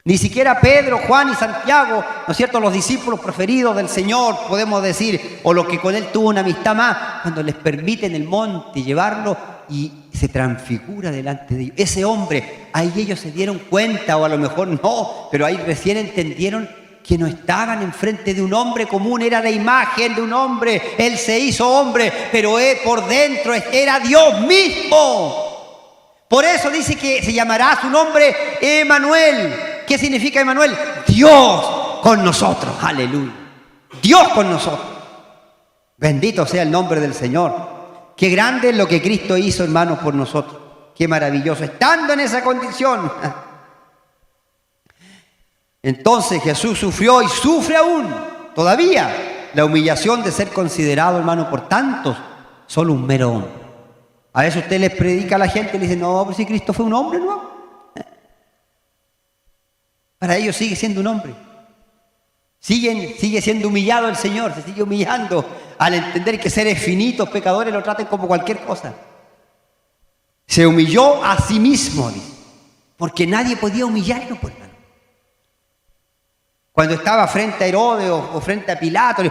[SPEAKER 1] Ni siquiera Pedro, Juan y Santiago, ¿no es cierto?, los discípulos preferidos del Señor, podemos decir, o los que con Él tuvo una amistad más, cuando les permiten el monte llevarlo y se transfigura delante de ellos. Ese hombre, ahí ellos se dieron cuenta, o a lo mejor no, pero ahí recién entendieron que no estaban enfrente de un hombre común, era la imagen de un hombre, Él se hizo hombre, pero Él por dentro era Dios mismo. Por eso dice que se llamará su nombre Emmanuel. ¿Qué significa Emmanuel? Dios con nosotros, aleluya. Dios con nosotros. Bendito sea el nombre del Señor. Qué grande es lo que Cristo hizo, hermanos, por nosotros. Qué maravilloso, estando en esa condición. Entonces Jesús sufrió y sufre aún, todavía, la humillación de ser considerado, hermano, por tantos, solo un mero hombre. A veces usted les predica a la gente y le dice, no, pero si Cristo fue un hombre, ¿no? Para ellos sigue siendo un hombre. Sigue siendo humillado el Señor, se sigue humillando al entender que seres finitos, pecadores, lo traten como cualquier cosa. Se humilló a sí mismo, dice, porque nadie podía humillarlo, pues, hermano. Cuando estaba frente a Herodes o frente a Pilato,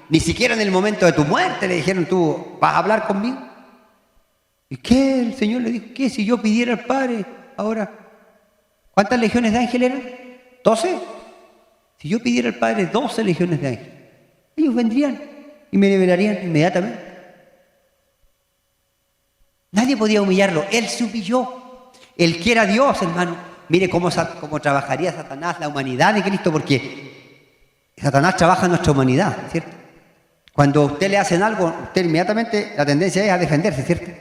[SPEAKER 1] ni siquiera en el momento de tu muerte le dijeron, ¿tú vas a hablar conmigo? ¿Y qué? El Señor le dijo, ¿qué? Si yo pidiera al Padre ahora, ¿cuántas legiones de ángeles eran? 12. Si yo pidiera al Padre 12 legiones de ángeles, ellos vendrían y me liberarían inmediatamente. Nadie podía humillarlo, Él se humilló. Él que era Dios, hermano. Mire cómo trabajaría Satanás, la humanidad de Cristo, porque Satanás trabaja en nuestra humanidad, ¿cierto? Cuando a usted le hacen algo, usted inmediatamente la tendencia es a defenderse, ¿cierto?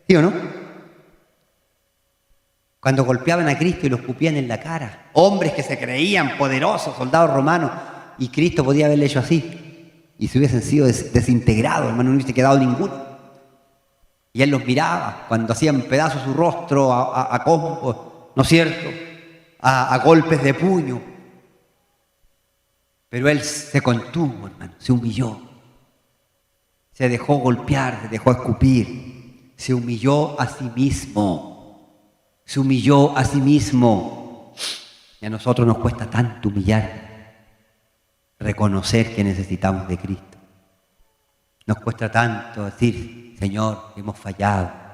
[SPEAKER 1] ¿Sí o no? Cuando golpeaban a Cristo y lo escupían en la cara, hombres que se creían poderosos, soldados romanos, y Cristo podía haberle hecho así, y se hubiesen sido desintegrados, hermano, no hubiese quedado ninguno. Y Él los miraba cuando hacían pedazos su rostro a combos, ¿no es cierto? A golpes de puño. Pero Él se contuvo, hermano, se humilló. Se dejó golpear, se dejó escupir. Se humilló a sí mismo. Se humilló a sí mismo. Y a nosotros nos cuesta tanto humillar, reconocer que necesitamos de Cristo. Nos cuesta tanto decir, Señor, hemos fallado.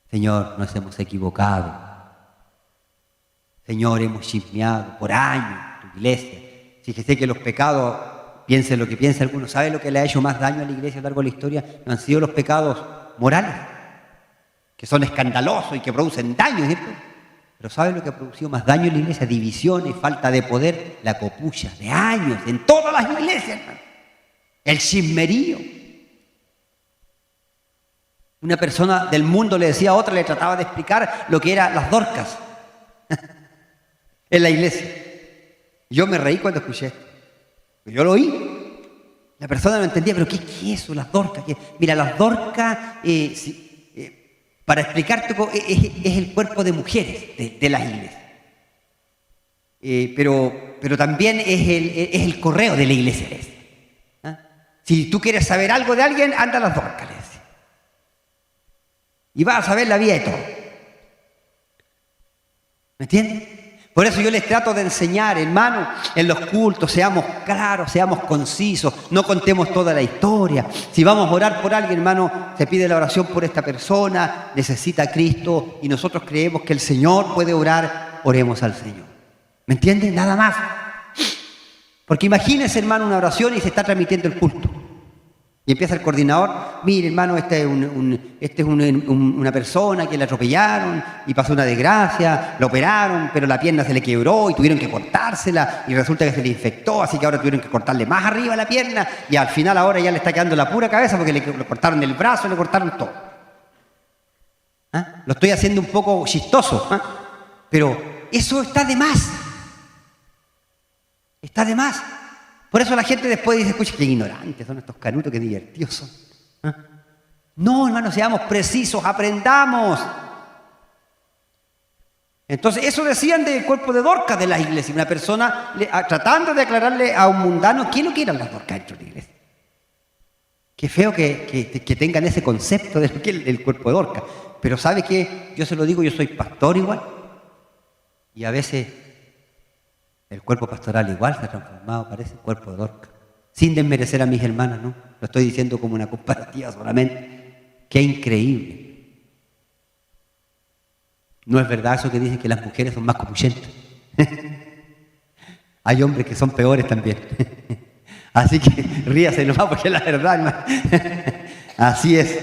[SPEAKER 1] Señor, nos hemos equivocado. Señor, hemos chismeado por años tu iglesia. Fíjese que los pecados, piense lo que piense algunos, ¿sabe lo que le ha hecho más daño a la iglesia a lo largo de la historia? No han sido los pecados morales, que son escandalosos y que producen daño, ¿cierto? Pero ¿sabe lo que ha producido más daño en la iglesia? Divisiones, falta de poder, la copucha de años en todas las iglesias, hermano. El chismerío. Una persona del mundo le decía a otra, le trataba de explicar lo que eran las dorcas en la iglesia. Yo me reí cuando escuché esto. Yo lo oí. La persona no entendía, pero ¿qué es eso? Las dorcas. Mira, las dorcas, para explicarte, es el cuerpo de mujeres de las iglesias. Pero también es el correo de la iglesia. ¿Ah? Si tú quieres saber algo de alguien, anda a las dorcas. Y vas a saber la vida de todo. ¿Me entienden? Por eso yo les trato de enseñar, hermano, en los cultos, seamos claros, seamos concisos, no contemos toda la historia. Si vamos a orar por alguien, hermano, se pide la oración por esta persona, necesita a Cristo y nosotros creemos que el Señor puede orar, oremos al Señor. ¿Me entienden? Nada más. Porque imagínense, hermano, una oración y se está transmitiendo el culto. Y empieza el coordinador, mire hermano, esta es una persona que le atropellaron y pasó una desgracia, lo operaron, pero la pierna se le quebró y tuvieron que cortársela y resulta que se le infectó, así que ahora tuvieron que cortarle más arriba la pierna y al final ahora ya le está quedando la pura cabeza porque le cortaron el brazo, le cortaron todo. ¿Ah? Lo estoy haciendo un poco chistoso, ¿ah? Pero eso está de más. Está de más. Por eso la gente después dice, escucha, qué ignorantes son estos canutos, qué divertidos son. ¿Ah? No, hermano, seamos precisos, aprendamos. Entonces, eso decían del cuerpo de Dorcas de las iglesias. Una persona tratando de aclararle a un mundano qué es lo que eran las Dorcas dentro de la iglesia. Qué feo que tengan ese concepto de lo que es el cuerpo de Dorcas. Pero ¿sabe qué? Yo se lo digo, yo soy pastor igual. Y a veces el cuerpo pastoral igual se ha transformado, parece el cuerpo de Dorcas. Sin desmerecer a mis hermanas, ¿no? Lo estoy diciendo como una comparativa solamente. Qué increíble. No es verdad eso que dicen que las mujeres son más copuchentas. Hay hombres que son peores también. Así que ríase nomás porque es la verdad, hermano. Así es.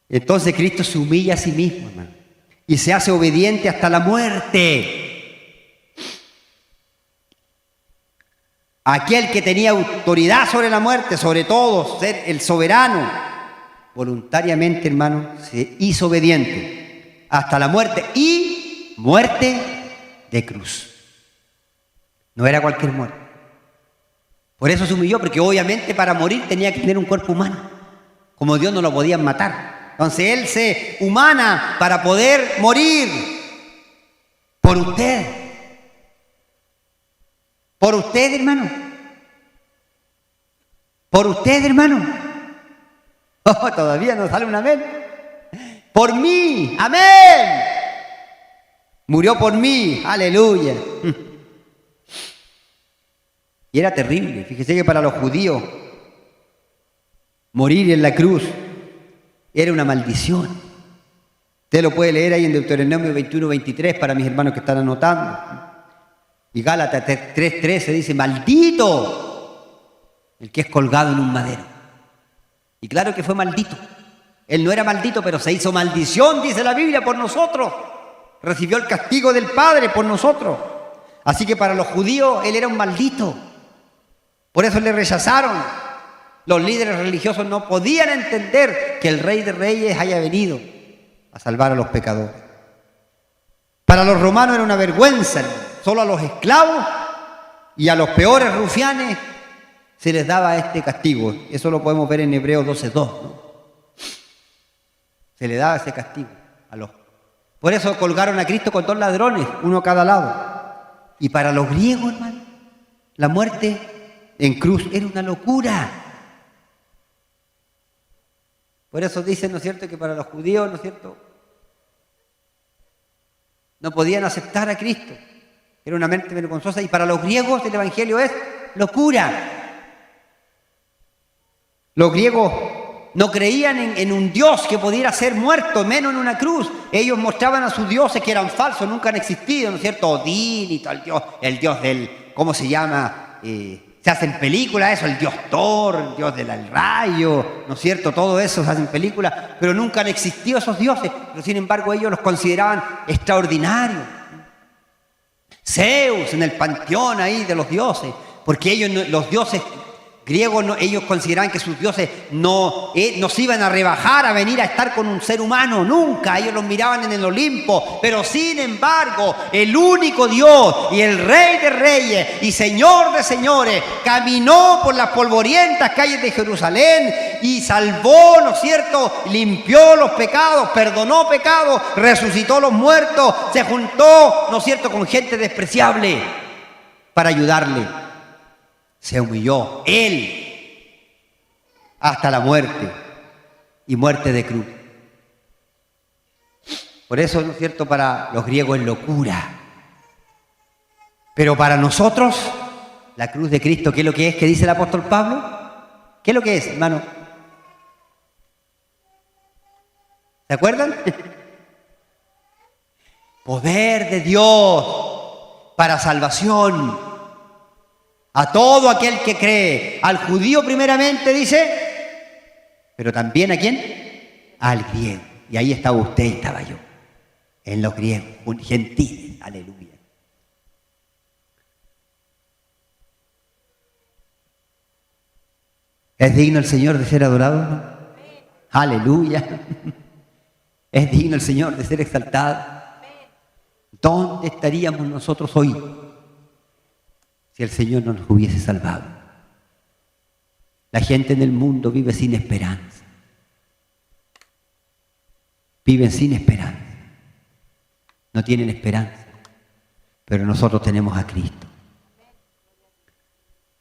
[SPEAKER 1] Entonces Cristo se humilla a sí mismo, hermano. Y se hace obediente hasta la muerte. Aquel que tenía autoridad sobre la muerte, sobre todo, ser el soberano, voluntariamente, hermano, se hizo obediente hasta la muerte y muerte de cruz. No era cualquier muerte. Por eso se humilló, porque obviamente para morir tenía que tener un cuerpo humano. Como Dios no lo podían matar. Entonces Él se humana para poder morir por usted. Por usted, hermano. Por usted, hermano. Oh, todavía no sale un amén. Por mí, amén. Murió por mí, aleluya. Y era terrible. Fíjese que para los judíos morir en la cruz era una maldición. Usted lo puede leer ahí en Deuteronomio 21-23 para mis hermanos que están anotando. Y Gálatas 3:13 dice, maldito el que es colgado en un madero. Y claro que fue maldito. Él no era maldito, pero se hizo maldición, dice la Biblia, por nosotros. Recibió el castigo del Padre por nosotros. Así que para los judíos él era un maldito. Por eso le rechazaron. Los líderes religiosos no podían entender que el Rey de Reyes haya venido a salvar a los pecadores. Para los romanos era una vergüenza. Solo a los esclavos y a los peores rufianes se les daba este castigo. Eso lo podemos ver en Hebreos 12:2, ¿no? Se le daba ese castigo a los... Por eso colgaron a Cristo con dos ladrones, uno a cada lado. Y para los griegos, hermano, la muerte en cruz era una locura. Por eso dicen, ¿no es cierto?, que para los judíos, ¿no es cierto?, no podían aceptar a Cristo. Era una mente vergonzosa. Y para los griegos el Evangelio es locura. Los griegos no creían en un Dios que pudiera ser muerto, menos en una cruz. Ellos mostraban a sus dioses que eran falsos, nunca han existido, ¿no es cierto? Odín y tal, el dios del, ¿cómo se llama? Se hacen películas eso, el dios Thor, el dios del rayo, ¿no es cierto? Todo eso se hacen películas, pero nunca han existido esos dioses. Pero sin embargo ellos los consideraban extraordinarios. Zeus en el panteón ahí de los dioses, porque ellos, los dioses griegos, ellos consideraban que sus dioses no se iban a rebajar a venir a estar con un ser humano, nunca. Ellos los miraban en el Olimpo, pero sin embargo el único Dios y el Rey de Reyes y Señor de Señores caminó por las polvorientas calles de Jerusalén y salvó, ¿no es cierto?, limpió los pecados, perdonó pecados, resucitó los muertos, se juntó, ¿no es cierto?, con gente despreciable para ayudarle. Se humilló él hasta la muerte y muerte de cruz. Por eso, ¿no es cierto?, para los griegos es locura. Pero para nosotros, la cruz de Cristo, ¿qué es lo que es? ¿Qué dice el apóstol Pablo? ¿Qué es lo que es, hermano? ¿Se acuerdan? Poder de Dios para salvación a todo aquel que cree. Al judío primeramente dice, pero también ¿a quién? Al griego. Y ahí estaba usted y estaba yo. En los griegos, gentiles. Aleluya. ¿Es digno el Señor de ser adorado, no? Aleluya. ¿Es digno el Señor de ser exaltado? ¿Dónde estaríamos nosotros hoy si el Señor no nos hubiese salvado? La gente en el mundo vive sin esperanza. Viven sin esperanza. No tienen esperanza. Pero nosotros tenemos a Cristo.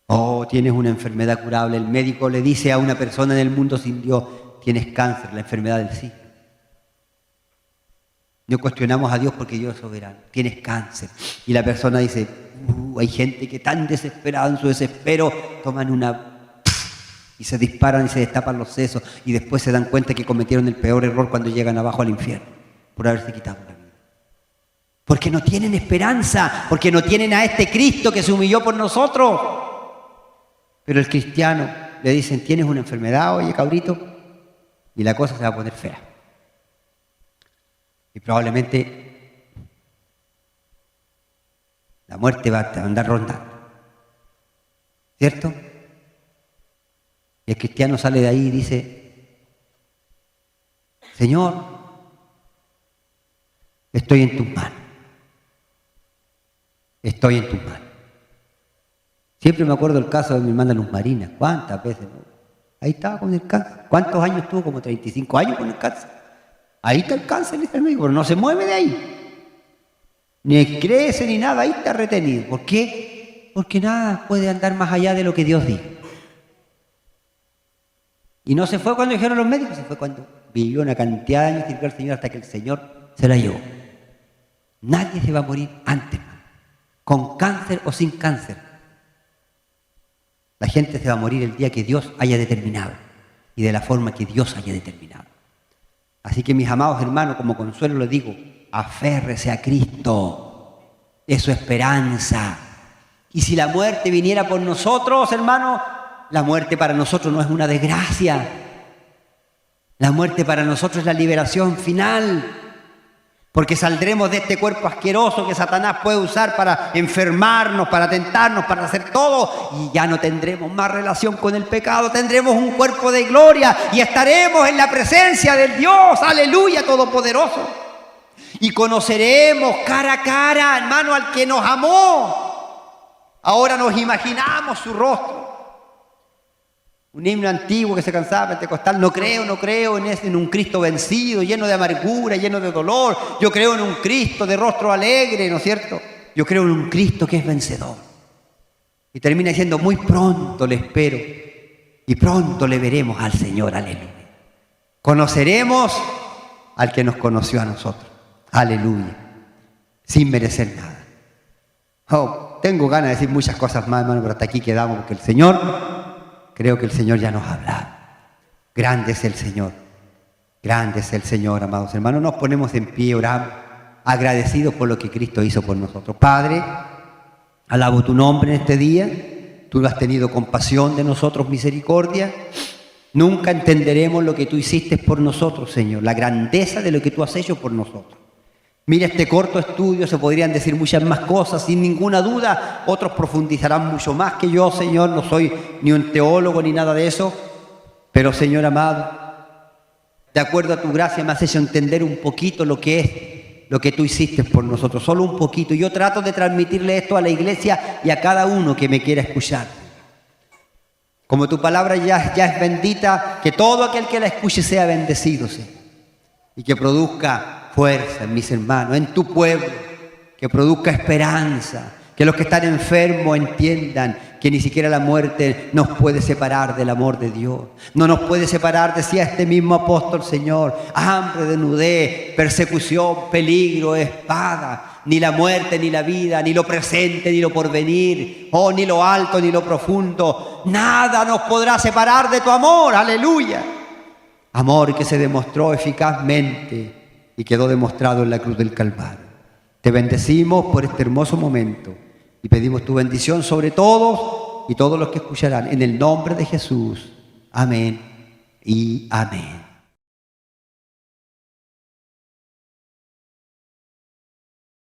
[SPEAKER 1] Oh, tienes una enfermedad curable. El médico le dice a una persona en el mundo sin Dios, tienes cáncer, la enfermedad del siglo. No cuestionamos a Dios porque Dios es soberano. Tienes cáncer. Y la persona dice, hay gente que tan desesperada en su desespero, toman una y se disparan y se destapan los sesos y después se dan cuenta que cometieron el peor error cuando llegan abajo al infierno por haberse quitado la vida. Porque no tienen esperanza, porque no tienen a este Cristo que se humilló por nosotros. Pero el cristiano le dicen, tienes una enfermedad, oye cabrito, y la cosa se va a poner fea. Y probablemente la muerte va a andar rondando. ¿Cierto? Y el cristiano sale de ahí y dice, Señor, estoy en tus manos. Estoy en tus manos. Siempre me acuerdo el caso de mi hermana Luz Marina. ¿Cuántas veces? Ahí estaba con el cáncer. ¿Cuántos años tuvo? Como 35 años con el cáncer. Ahí está el cáncer, dice el médico, pero no se mueve de ahí. Ni crece ni nada, ahí está retenido. ¿Por qué? Porque nada puede andar más allá de lo que Dios dijo. Y no se fue cuando dijeron los médicos, se fue cuando vivió una cantidad de años, sirvió al Señor hasta que el Señor se la llevó. Nadie se va a morir antes, con cáncer o sin cáncer. La gente se va a morir el día que Dios haya determinado y de la forma que Dios haya determinado. Así que, mis amados hermanos, como consuelo les digo, aférrese a Cristo, es su esperanza. Y si la muerte viniera por nosotros, hermanos, la muerte para nosotros no es una desgracia. La muerte para nosotros es la liberación final. Porque saldremos de este cuerpo asqueroso que Satanás puede usar para enfermarnos, para tentarnos, para hacer todo. Y ya no tendremos más relación con el pecado. Tendremos un cuerpo de gloria y estaremos en la presencia del Dios, aleluya, todopoderoso. Y conoceremos cara a cara, hermano, al que nos amó. Ahora nos imaginamos su rostro. Un himno antiguo que se cantaba pentecostal, no creo en un Cristo vencido, lleno de amargura, lleno de dolor. Yo creo en un Cristo de rostro alegre, ¿no es cierto? Yo creo en un Cristo que es vencedor. Y termina diciendo, muy pronto le espero y pronto le veremos al Señor, aleluya. Conoceremos al que nos conoció a nosotros, aleluya, sin merecer nada. Oh, tengo ganas de decir muchas cosas más, hermano, pero hasta aquí quedamos porque creo que el Señor ya nos ha hablado. Grande es el Señor. Grande es el Señor, amados hermanos. Nos ponemos en pie, oramos, agradecidos por lo que Cristo hizo por nosotros. Padre, alabo tu nombre en este día. Tú has tenido compasión de nosotros, misericordia. Nunca entenderemos lo que tú hiciste por nosotros, Señor. La grandeza de lo que tú has hecho por nosotros. Mira este corto estudio, se podrían decir muchas más cosas, sin ninguna duda. Otros profundizarán mucho más que yo, Señor. No soy ni un teólogo ni nada de eso. Pero, Señor amado, de acuerdo a tu gracia me has hecho entender un poquito lo que es, lo que tú hiciste por nosotros. Solo un poquito. Yo trato de transmitirle esto a la iglesia y a cada uno que me quiera escuchar. Como tu palabra ya es bendita, que todo aquel que la escuche sea bendecido, Señor. Y que produzca fuerza en mis hermanos, en tu pueblo, que produzca esperanza, que los que están enfermos entiendan que ni siquiera la muerte nos puede separar del amor de Dios. No nos puede separar, decía este mismo apóstol, Señor, hambre, desnudez, persecución, peligro, espada, ni la muerte, ni la vida, ni lo presente, ni lo porvenir, oh, ni lo alto, ni lo profundo, nada nos podrá separar de tu amor, aleluya. Amor que se demostró eficazmente y quedó demostrado en la cruz del Calvario. Te bendecimos por este hermoso momento y pedimos tu bendición sobre todos y todos los que escucharán. En el nombre de Jesús. Amén y amén.